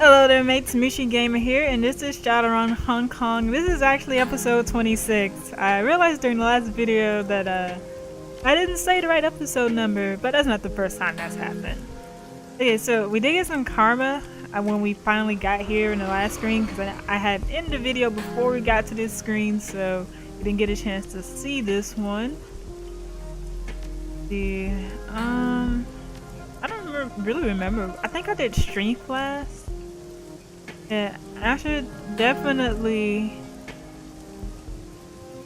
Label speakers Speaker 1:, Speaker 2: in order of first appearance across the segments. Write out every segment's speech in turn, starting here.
Speaker 1: Hello there mates, Mooshi Gamer here, and this is ShadowRun Hong Kong. This is actually episode 26. I realized during the last video that I didn't say the right episode number, but that's not the first time that's happened. Okay, so we did get some karma when we finally got here in the last screen, because I had ended the video before we got to this screen, so we didn't get a chance to see this one. I don't really remember. I think I did Strength last. Yeah, I should definitely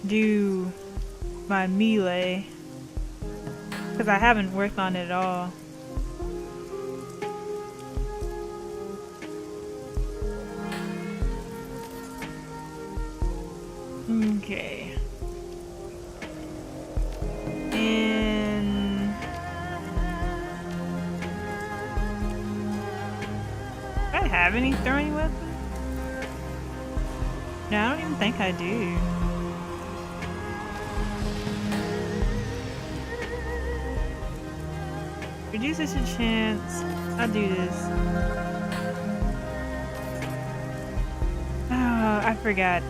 Speaker 1: do my melee because I haven't worked on it at all. Okay. And do I have any throwing weapons? No, I don't even think I do. Reduces a chance. I'll do this. Oh, I forgot.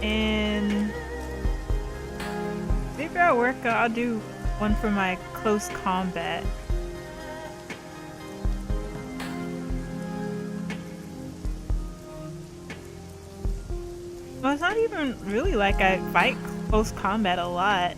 Speaker 1: And maybe I'll do one for my close combat. Well, it's not even really like I fight close combat a lot.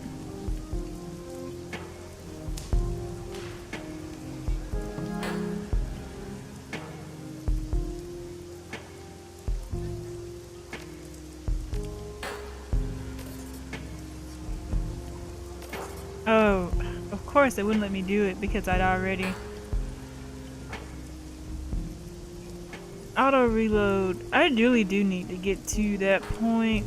Speaker 1: Oh, of course it wouldn't let me do it because I'd already auto reload. I really do need to get to that point.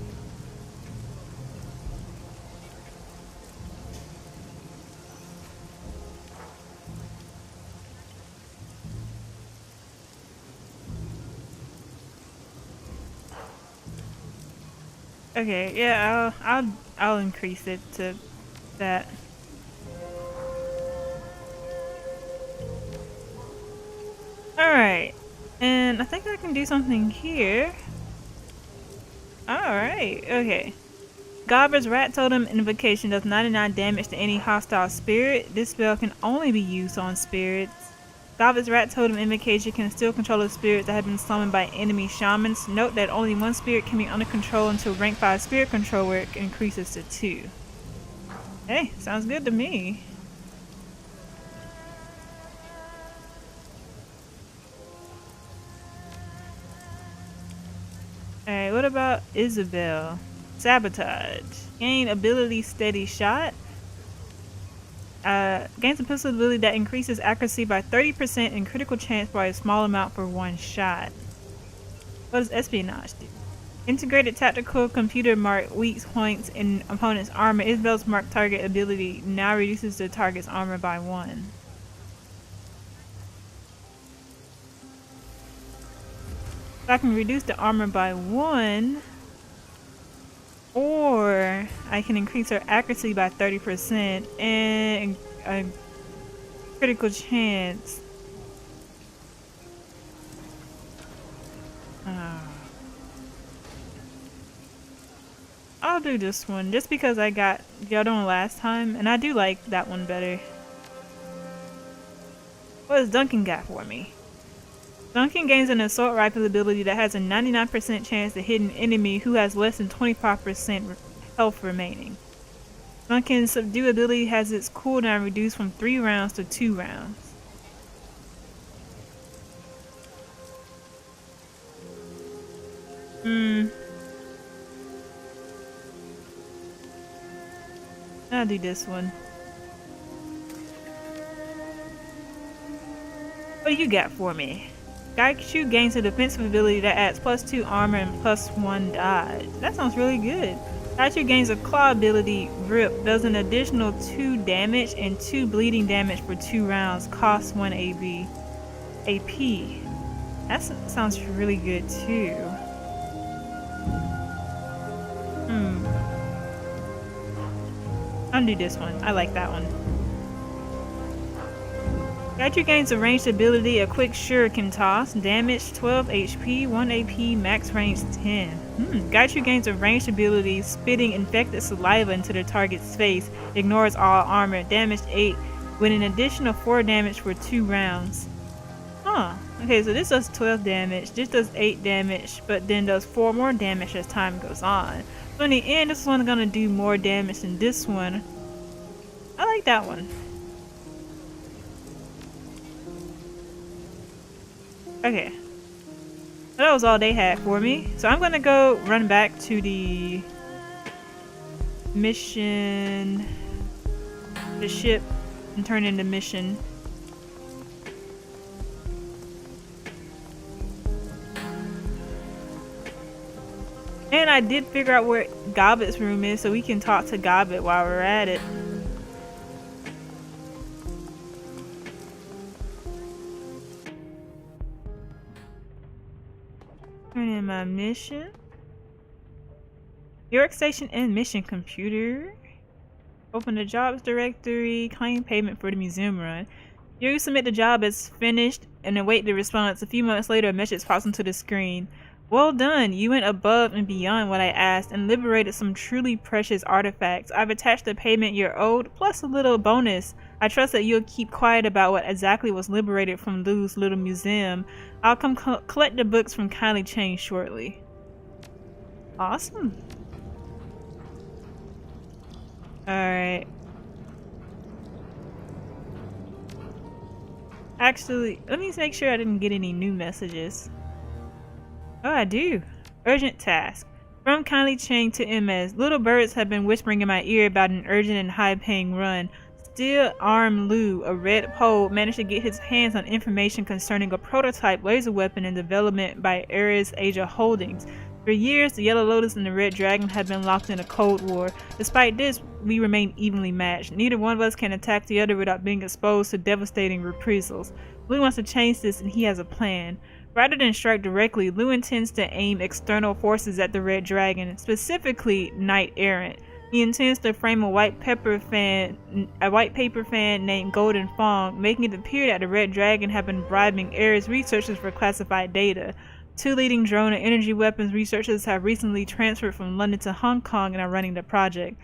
Speaker 1: Okay, yeah, I'll increase it to that. Alright. And I think I can do something here. Alright, okay. Gobbler's Rat Totem Invocation does 99 damage to any hostile spirit. This spell can only be used on spirits. Gobbler's Rat Totem Invocation can still control a spirit that have been summoned by enemy shamans. Note that only one spirit can be under control until rank 5 spirit control, where it increases to 2. Hey, sounds good to me. Alright, what about Isabel? Sabotage. Gain ability Steady Shot. Gains a pistol ability that increases accuracy by 30% and critical chance by a small amount for one shot. What does Espionage do? Integrated tactical computer mark weak points in opponent's armor. Isabel's mark target ability now reduces the target's armor by 1. So I can reduce the armor by 1, or I can increase her accuracy by 30% and a critical chance. I'll do this one just because I got the other one last time, and I do like that one better. What does Duncan got for me? Duncan gains an assault rifle ability that has a 99% chance to hit an enemy who has less than 25% health remaining. Duncan's subdue ability has its cooldown reduced from 3 rounds to 2 rounds. I'll do this one. What do you got for me? Gaichu gains a defensive ability that adds +2 armor and +1 dodge. That sounds really good. Gaichu gains a claw ability, Grip, does an additional 2 damage and 2 bleeding damage for 2 rounds, costs 1 AP. That sounds really good too. gonna do this one. I like that one. Gaichu gains a ranged ability, a quick shuriken toss, damage 12 HP, 1 AP, max range 10. Gaichu gains a ranged ability, spitting infected saliva into the target's face, ignores all armor, damage 8, with an additional 4 damage for 2 rounds. Huh. Okay, so this does 12 damage, this does 8 damage, but then does 4 more damage as time goes on. So in the end, this one's gonna do more damage than this one. I like that one. Okay. So that was all they had for me. So I'm gonna go run back to the mission, the ship, and turn in the mission. And I did figure out where Gobbet's room is, so we can talk to Gobbet while we're at it. Turn in my mission. York Station and mission computer. Open the jobs directory. Claim payment for the museum run. You submit the job as finished and await the response. A few months later, a message pops onto the screen. Well done! You went above and beyond what I asked and liberated some truly precious artifacts. I've attached the payment you're owed, plus a little bonus. I trust that you'll keep quiet about what exactly was liberated from Lou's little museum. I'll come collect the books from Kylie Chang shortly. Awesome. Alright. Actually, let me make sure I didn't get any new messages. Oh, I do. Urgent task. From Kylie Chang to MS. Little birds have been whispering in my ear about an urgent and high-paying run. Still Arm Lu, a red pole, managed to get his hands on information concerning a prototype laser weapon in development by Ares Asia Holdings. For years, the Yellow Lotus and the Red Dragon have been locked in a cold war. Despite this, we remain evenly matched. Neither one of us can attack the other without being exposed to devastating reprisals. Lu wants to change this, and he has a plan. Rather than strike directly, Lu intends to aim external forces at the Red Dragon, specifically Knight Errant. He intends to frame a white paper fan named Golden Fong, making it appear that the Red Dragon have been bribing Ares researchers for classified data. 2 leading drone and energy weapons researchers have recently transferred from London to Hong Kong and are running the project.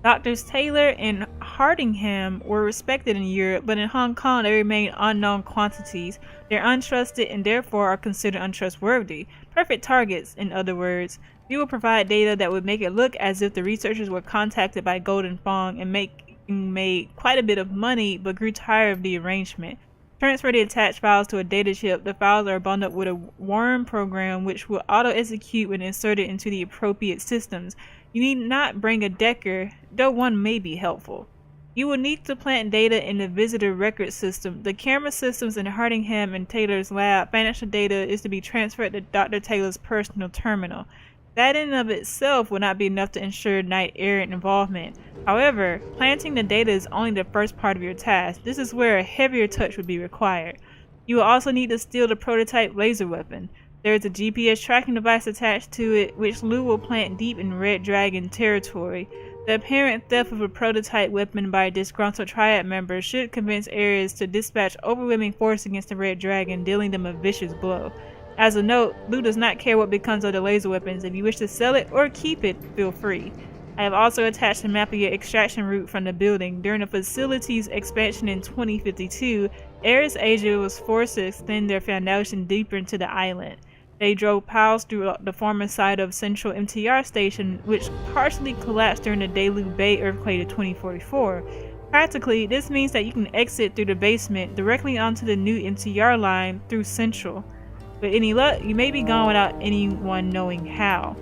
Speaker 1: Doctors Taylor and Hardingham were respected in Europe, but in Hong Kong they remain unknown quantities. They're untrusted and therefore are considered untrustworthy. Perfect targets, in other words. We will provide data that would make it look as if the researchers were contacted by Golden Fong and made quite a bit of money, but grew tired of the arrangement. Transfer the attached files to a data chip. The files are bundled with a worm program which will auto-execute when inserted into the appropriate systems. You need not bring a Decker, though one may be helpful. You will need to plant data in the visitor record system. The camera systems in Hardingham and Taylor's lab. Financial data is to be transferred to Dr. Taylor's personal terminal. That in and of itself would not be enough to ensure Knight Errant involvement. However, planting the data is only the first part of your task. This is where a heavier touch would be required. You will also need to steal the prototype laser weapon. There is a GPS tracking device attached to it, which Lu will plant deep in Red Dragon territory. The apparent theft of a prototype weapon by a disgruntled Triad member should convince Ares to dispatch overwhelming force against the Red Dragon, dealing them a vicious blow. As a note, Lu does not care what becomes of the laser weapons. If you wish to sell it or keep it, feel free. I have also attached a map of your extraction route from the building. During the facility's expansion in 2052, Ares Asia was forced to extend their foundation deeper into the island. They drove piles through the former site of Central MTR Station, which partially collapsed during the Dalu Bay earthquake of 2044. Practically, this means that you can exit through the basement directly onto the new MTR line through Central. With any luck, you may be gone without anyone knowing how.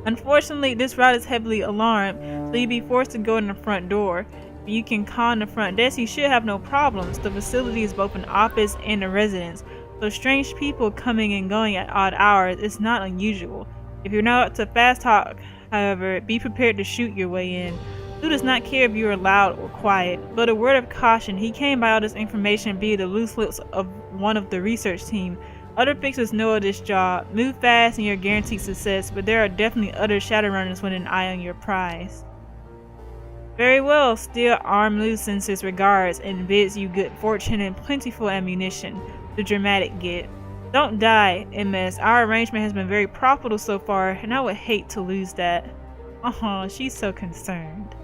Speaker 1: Unfortunately, this route is heavily alarmed, so you'll be forced to go in the front door. If you can con the front desk, you should have no problems. The facility is both an office and a residence, so strange people coming and going at odd hours is not unusual. If you're not up to fast talk, however, be prepared to shoot your way in. Lu does not care if you are loud or quiet, but a word of caution, he came by all this information via the loose lips of one of the research team. Other fixers know of this job. Move fast and you're guaranteed success, but there are definitely other Shadowrunners with an eye on your prize. Very well, still arm loosens his regards and bids you good fortune and plentiful ammunition. The dramatic get. Don't die, MS. Our arrangement has been very profitable so far, and I would hate to lose that. Oh, she's so concerned.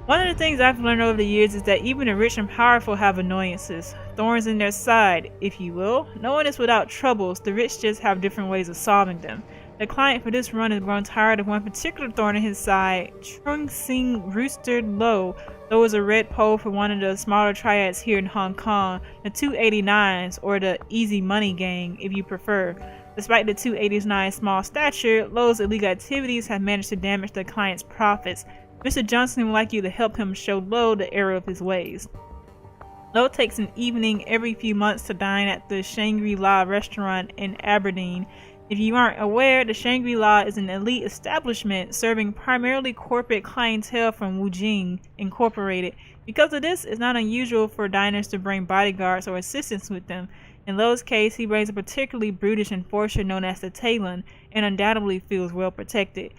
Speaker 1: One of the things I've learned over the years is that even the rich and powerful have annoyances, thorns in their side, if you will. No one is without troubles, the rich just have different ways of solving them. The client for this run has grown tired of one particular thorn in his side. Trung Sing roostered low. There was a red pole for one of the smaller triads here in Hong Kong, the 289s, or the Easy Money Gang, if you prefer. Despite the 289's small stature, Lowe's illegal activities have managed to damage the client's profits. Mr. Johnson would like you to help him show Lowe the error of his ways. Lowe takes an evening every few months to dine at the Shangri-La restaurant in Aberdeen. If you aren't aware, the Shangri-La is an elite establishment serving primarily corporate clientele from Wujing Incorporated. Because of this, it's not unusual for diners to bring bodyguards or assistants with them. In Lowe's case, he brings a particularly brutish enforcer known as the Talon, and undoubtedly feels well protected.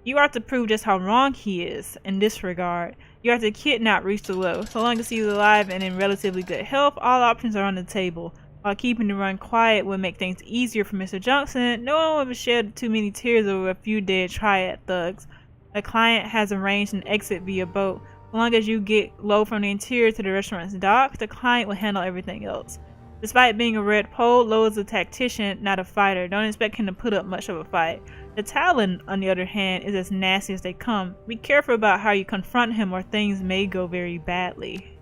Speaker 1: You are to prove just how wrong he is in this regard. You are to kidnap Rooster Lowe. So long as he's alive and in relatively good health, all options are on the table. While keeping the run quiet would make things easier for Mr. Johnson, no one would shed too many tears over a few dead triad thugs. The client has arranged an exit via boat. So long as you get Lowe from the interior to the restaurant's dock, the client will handle everything else. Despite being a red pole, Lowe is a tactician, not a fighter. Don't expect him to put up much of a fight. The Talon, on the other hand, is as nasty as they come. Be careful about how you confront him or things may go very badly.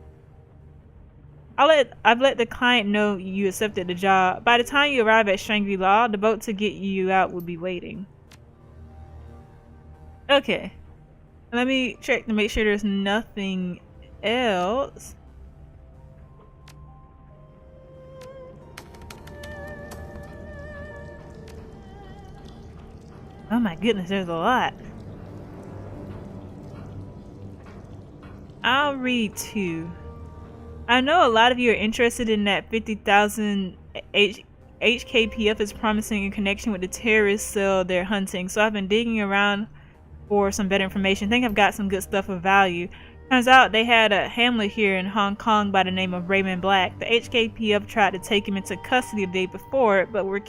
Speaker 1: I've let the client know you accepted the job. By the time you arrive at Shangri-La, the boat to get you out will be waiting. Okay. Let me check to make sure there's nothing else. Oh my goodness, there's a lot. I'll read two. I know a lot of you are interested in that 50,000 HKPF is promising in connection with the terrorist cell they're hunting, so I've been digging around for some better information. I think I've got some good stuff of value. Turns out they had a hamlet here in Hong Kong by the name of Raymond Black. The HKPF tried to take him into custody the day before, but were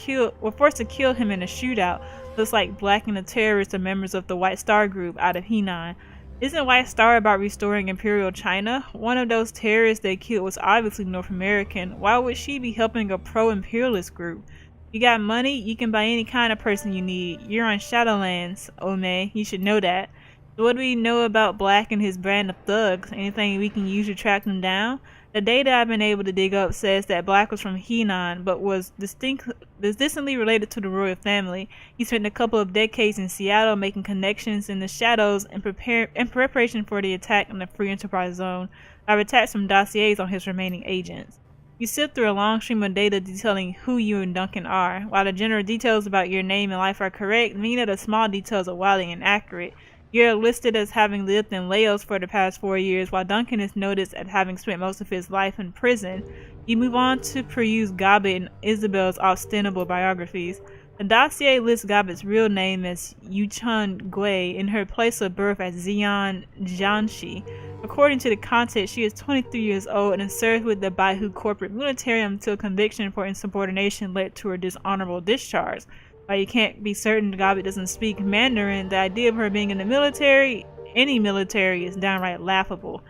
Speaker 1: forced to kill him in a shootout. Looks like Black and the terrorists are members of the White Star group out of Henan. Isn't White Star about restoring Imperial China? One of those terrorists they killed was obviously North American. Why would she be helping a pro-imperialist group? You got money, you can buy any kind of person you need. You're on Shadowlands, Ome. You should know that. So what do we know about Black and his brand of thugs? Anything we can use to track them down? The data I've been able to dig up says that Black was from Henan, but was distantly related to the royal family. He spent a couple of decades in Seattle making connections in the shadows in preparation for the attack on the Free Enterprise Zone. I've attached some dossiers on his remaining agents. You sift through a long stream of data detailing who you and Duncan are. While the general details about your name and life are correct, many of the small details are wildly inaccurate. You're listed as having lived in Laos for the past 4 years, while Duncan is noticed as having spent most of his life in prison. You move on to peruse Gobbett and Isabel's ostensible biographies. The dossier lists Gobbett's real name as Yuchun Gui and her place of birth as Xian Jianxi. According to the context, she is 23 years old and served with the Baihu corporate military until conviction for insubordination led to her dishonorable discharge. While you can't be certain Gobbett doesn't speak Mandarin, the idea of her being in the military, any military, is downright laughable.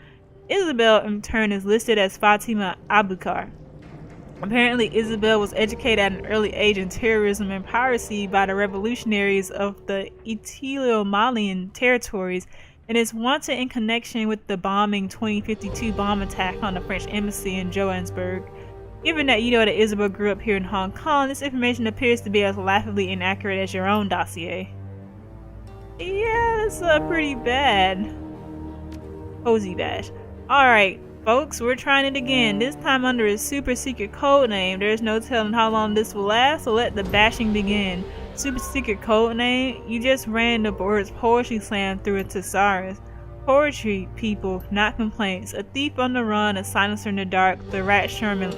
Speaker 1: Isabel, in turn, is listed as Fatima Abukar. Apparently, Isabel was educated at an early age in terrorism and piracy by the revolutionaries of the Italo-Malian territories and is wanted in connection with the bombing 2052 bomb attack on the French embassy in Johannesburg. Given that you know that Isabel grew up here in Hong Kong, this information appears to be as laughably inaccurate as your own dossier. Yeah, it's pretty bad. Cozy Bash. Alright, folks, we're trying it again, this time under a super secret code name. There's no telling how long this will last, so let the bashing begin. Super secret code name? You just ran the words poetry slam through a thesaurus. Poetry, people, not complaints. A thief on the run, a silencer in the dark, the rat shaman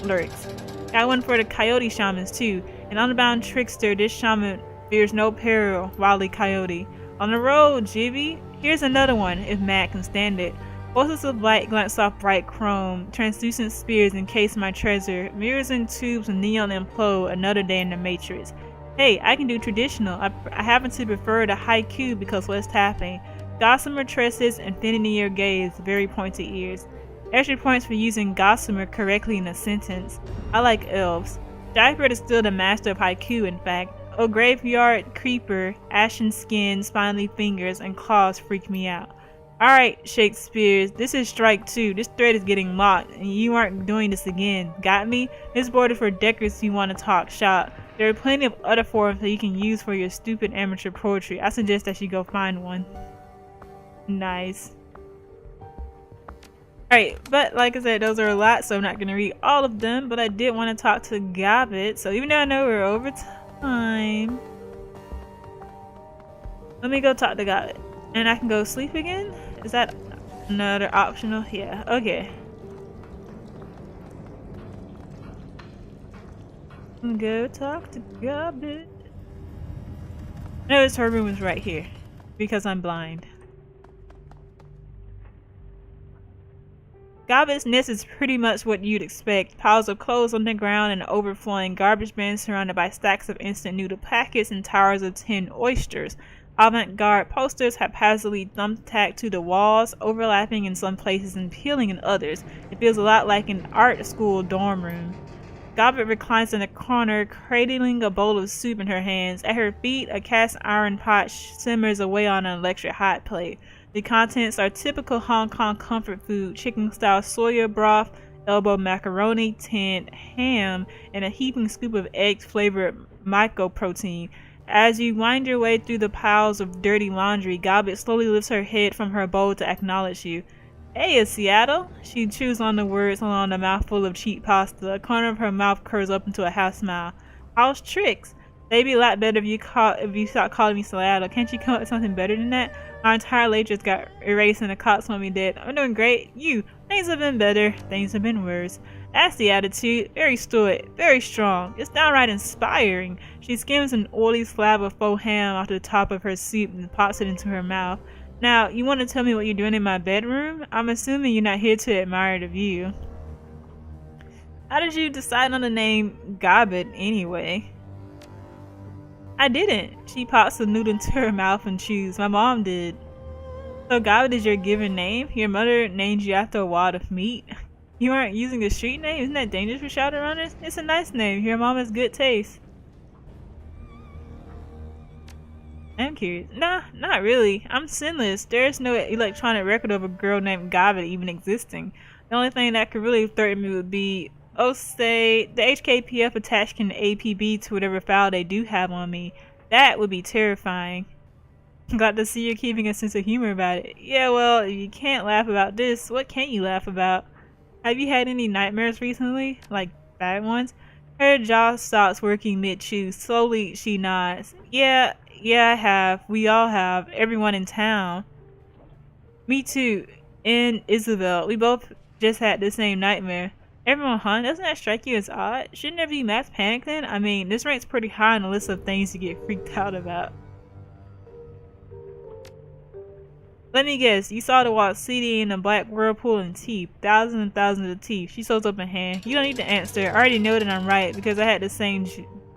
Speaker 1: lyrics. Got one for the coyote shamans too. An unbound trickster, this shaman fears no peril, Wily Coyote. On the road, Jibby. Here's another one, if Matt can stand it. Pulses of light glance off bright chrome. Translucent spears encase my treasure. Mirrors and tubes of neon implode. Another day in the Matrix. Hey, I can do traditional. I happen to prefer the haiku because what's tapping. Gossamer tresses, infinity ear gaze, very pointed ears. Extra points for using gossamer correctly in a sentence. I like elves. Diaper is still the master of haiku, in fact. Oh, graveyard creeper, ashen skin, spiny fingers, and claws freak me out. Alright, Shakespeare, this is strike 2. This thread is getting locked, and you aren't doing this again. Got me? This board is for deckers if you want to talk shop. There are plenty of other forms that you can use for your stupid amateur poetry. I suggest that you go find one. Nice. Alright, but like I said, those are a lot, so I'm not going to read all of them, but I did want to talk to Gobbet, so even though I know we're over time, let me go talk to Gobbet. And I can go sleep again? Is that another optional? Yeah, okay. Go talk to Gobbet. Notice her room is right here, because I'm blind. Gobbet's nest is pretty much what you'd expect. Piles of clothes on the ground and overflowing garbage bins surrounded by stacks of instant noodle packets and towers of tinned oysters. Avant-garde posters haphazardly thumbtacked to the walls, overlapping in some places and peeling in others. It feels a lot like an art school dorm room. Gobbet reclines in a corner, cradling a bowl of soup in her hands. At her feet, a cast iron pot simmers away on an electric hot plate. The contents are typical Hong Kong comfort food: chicken-style soya broth, elbow macaroni, tinned ham, and a heaping scoop of egg-flavored mycoprotein. As you wind your way through the piles of dirty laundry, Gobbet slowly lifts her head from her bowl to acknowledge you. Hey, it's Seattle. She chews on the words along a mouthful of cheap pasta. A corner of her mouth curls up into a half smile. How's tricks? They'd be a lot better if you stopped calling me Seattle. Can't you come up with something better than that? My entire life just got erased and the cops want me dead. I'm doing great. You. Things have been better. Things have been worse. That's the attitude. Very stoic. Very strong. It's downright inspiring. She skims an oily slab of faux ham off the top of her soup and pops it into her mouth. Now, you want to tell me what you're doing in my bedroom? I'm assuming you're not here to admire the view. How did you decide on the name Gobbet anyway? I didn't. She pops the noodle into her mouth and chews. My mom did. So Gobbet is your given name? Your mother named you after a wad of meat? You aren't using a street name? Isn't that dangerous for Shadowrunners? It's a nice name. Your mom has good taste. I'm curious. Nah, not really. I'm sinless. There's no electronic record of a girl named Gobbet even existing. The only thing that could really threaten me would be, oh, say, the HKPF attached an APB to whatever file they do have on me. That would be terrifying. Glad to see you're keeping a sense of humor about it. Yeah, well, if you can't laugh about this, what can you laugh about? Have you had any nightmares recently? Like, bad ones? Her jaw stops working mid-chew. Slowly, she nods. Yeah, I have. We all have. Everyone in town. Me too. And Isabel. We both just had the same nightmare. Everyone, huh? Doesn't that strike you as odd? Shouldn't there be mass panic then? I mean, this ranks pretty high on the list of things to get freaked out about. Let me guess, you saw the Walt CD in a black whirlpool and teeth. Thousands and thousands of teeth. She holds up a hand. You don't need to answer. I already know that I'm right because I had the same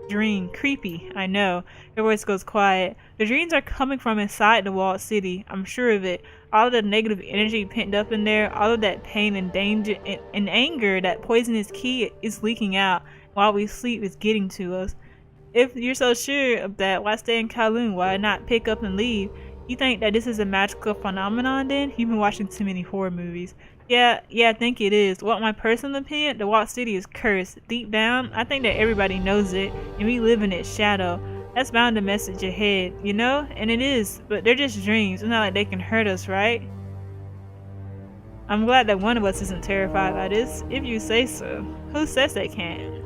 Speaker 1: dream. Creepy, I know. Her voice goes quiet. The dreams are coming from inside the Walt City. I'm sure of it. All of the negative energy pent up in there, all of that pain and danger and anger, that poisonous key is leaking out while we sleep is getting to us. If you're so sure of that, why stay in Kowloon? Why not pick up and leave? You think that this is a magical phenomenon then? You've been watching too many horror movies. Yeah, I think it is. What my personal opinion? The Walt City is cursed. Deep down, I think that everybody knows it, and we live in its shadow. That's bound to message ahead, you know? And it is, but they're just dreams. It's not like they can hurt us, right? I'm glad that one of us isn't terrified by this, if you say so. Who says they can't?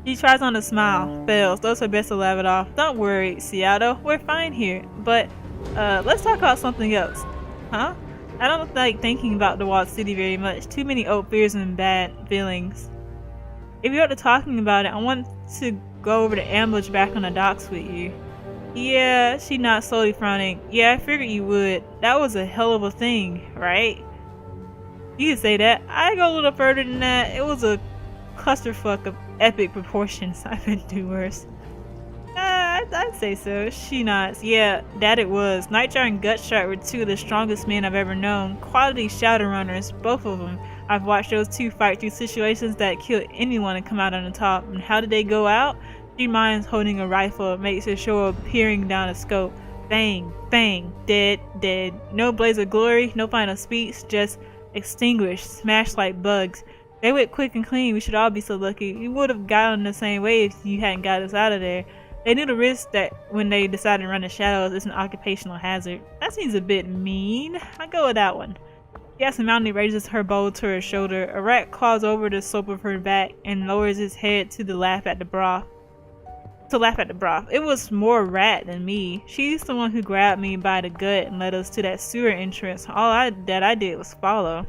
Speaker 1: She tries on a smile, fails, does her best to laugh it off. Don't worry, Seattle, we're fine here. But, let's talk about something else. Huh? I don't like thinking about the Walt City very much. Too many old fears and bad feelings. If you're up to talking about it, I want to go over the ambush back on the docks with you. Yeah, she not slowly frowning. Yeah, I figured you would. That was a hell of a thing, right? You can say that. I go a little further than that. It was a clusterfuck of epic proportions. I've been through worse. I'd say so. She nods. Yeah, that it was. Nightjar and Gutshot were two of the strongest men I've ever known. Quality Shadowrunners, both of them. I've watched those two fight through situations that kill anyone and come out on the top. And how did they go out? Three minds holding a rifle makes a show of peering down a scope. Bang, bang, dead, dead. No blaze of glory, no final speech, just extinguished, smashed like bugs. They went quick and clean. We should all be so lucky. We would have gotten the same way if you hadn't got us out of there. They knew the risk that when they decided to run the shadows is an occupational hazard. That seems a bit mean. I go with that one. She absentmindedly raises her bowl to her shoulder. A rat claws over the slope of her back and lowers its head to laugh at the broth. It was more rat than me. She's the one who grabbed me by the gut and led us to that sewer entrance. All that I did was follow.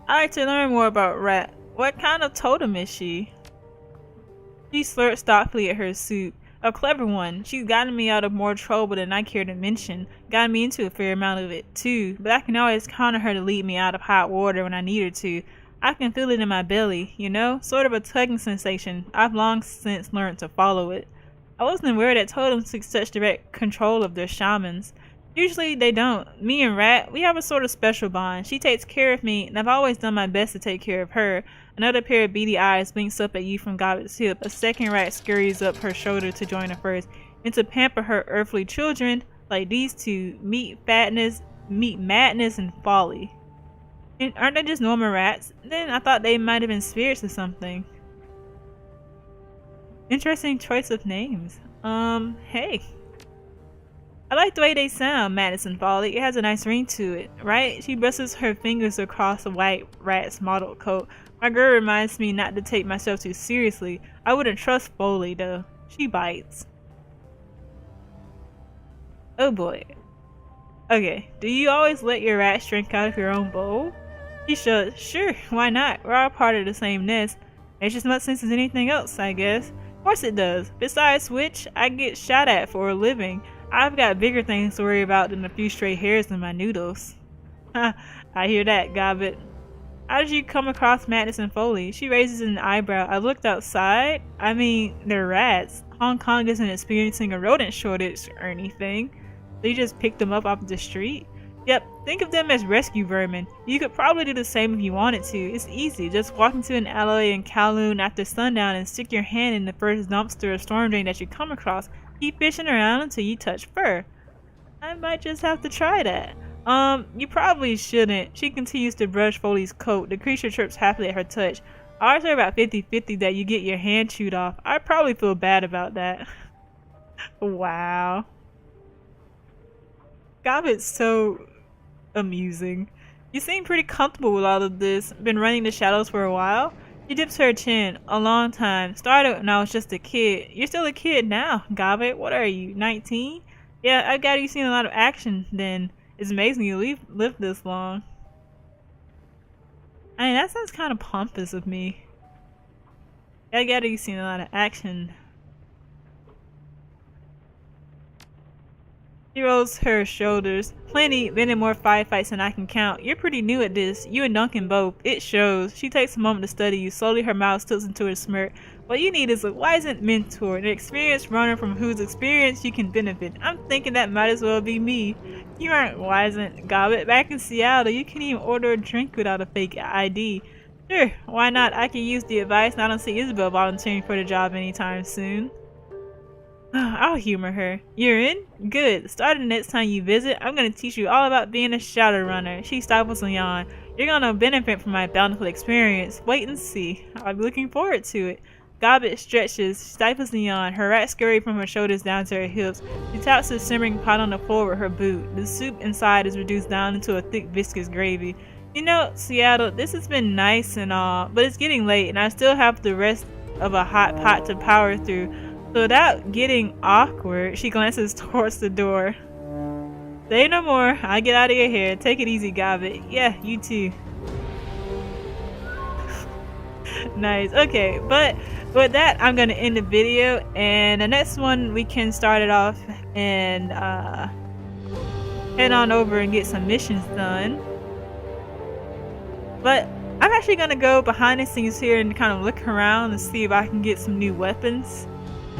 Speaker 1: I'd like to learn more about Rat. What kind of totem is she? She slurped thoughtfully at her soup. A clever one. She's gotten me out of more trouble than I care to mention. Gotten me into a fair amount of it, too. But I can always count on her to lead me out of hot water when I need her to. I can feel it in my belly, you know? Sort of a tugging sensation. I've long since learned to follow it. I wasn't aware that totems took such direct control of their shamans. Usually they don't. Me and Rat, we have a sort of special bond. She takes care of me, and I've always done my best to take care of her. Another pair of beady eyes blinks up at you from Gobbet's hip. A second rat scurries up her shoulder to join her first, and to pamper her earthly children, like these two, meet madness, and folly. And aren't they just normal rats? Then I thought they might have been spirits or something. Interesting choice of names. Hey. I like the way they sound, Madness and Folly. It has a nice ring to it, right? She brushes her fingers across the white rat's mottled coat. My girl reminds me not to take myself too seriously. I wouldn't trust Foley, though. She bites. Oh boy. Okay, do you always let your rats drink out of your own bowl? She shrugs. Sure, why not? We're all part of the same nest. Makes as much sense as anything else, I guess. Of course it does. Besides which, I get shot at for a living. I've got bigger things to worry about than a few stray hairs in my noodles. Ha, I hear that, Gobbet. How did you come across Madness and Foley? She raises an eyebrow. I looked outside. I mean, they're rats. Hong Kong isn't experiencing a rodent shortage or anything. So you just picked them up off the street? Yep, think of them as rescue vermin. You could probably do the same if you wanted to. It's easy. Just walk into an alley in Kowloon after sundown and stick your hand in the first dumpster or storm drain that you come across. Keep fishing around until you touch fur. I might just have to try that. You probably shouldn't. She continues to brush Foley's coat. The creature chirps happily at her touch. Odds are about 50-50 that you get your hand chewed off. I'd probably feel bad about that. Wow. Gobbet's so amusing. You seem pretty comfortable with all of this. Been running the shadows for a while? She dips her chin. A long time. Started when I was just a kid. You're still a kid now, Gobbet. What are you, 19? Yeah, I got you seen a lot of action then. It's amazing you lived this long. I mean, that sounds kind of pompous of me. I got you seen a lot of action. She rolls her shoulders. Plenty, been in more firefights than I can count. You're pretty new at this. You and Duncan both. It shows. She takes a moment to study you. Slowly her mouth tilts into a smirk. What you need is a wizened mentor, an experienced runner from whose experience you can benefit. I'm thinking that might as well be me. You aren't wizened, Gobbet. Back in Seattle, you can't even order a drink without a fake ID. Sure, why not? I can use the advice, and I don't see Isabel volunteering for the job anytime soon. I'll humor her. You're in? Good. Starting the next time you visit, I'm going to teach you all about being a Shadowrunner. She stifles a yawn. You're going to benefit from my bountiful experience. Wait and see. I'll be looking forward to it. Gobbet stretches, stifles a yawn. Her rat scurry from her shoulders down to her hips. She taps the simmering pot on the floor with her boot. The soup inside is reduced down into a thick viscous gravy. You know, Seattle, this has been nice and all, but it's getting late and I still have the rest of a hot pot to power through. So without getting awkward, she glances towards the door. Say no more. I'll get out of your hair. Take it easy, Gobbet. Yeah, you too. Nice. Okay, but with that, I'm gonna end the video, and the next one we can start it off and head on over and get some missions done. But I'm actually gonna go behind the scenes here and kind of look around and see if I can get some new weapons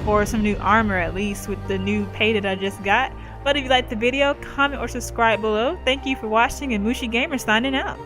Speaker 1: or some new armor, at least with the new pay that I just got. But if you liked the video, comment or subscribe below. Thank you for watching, and Mooshi Gamer signing out.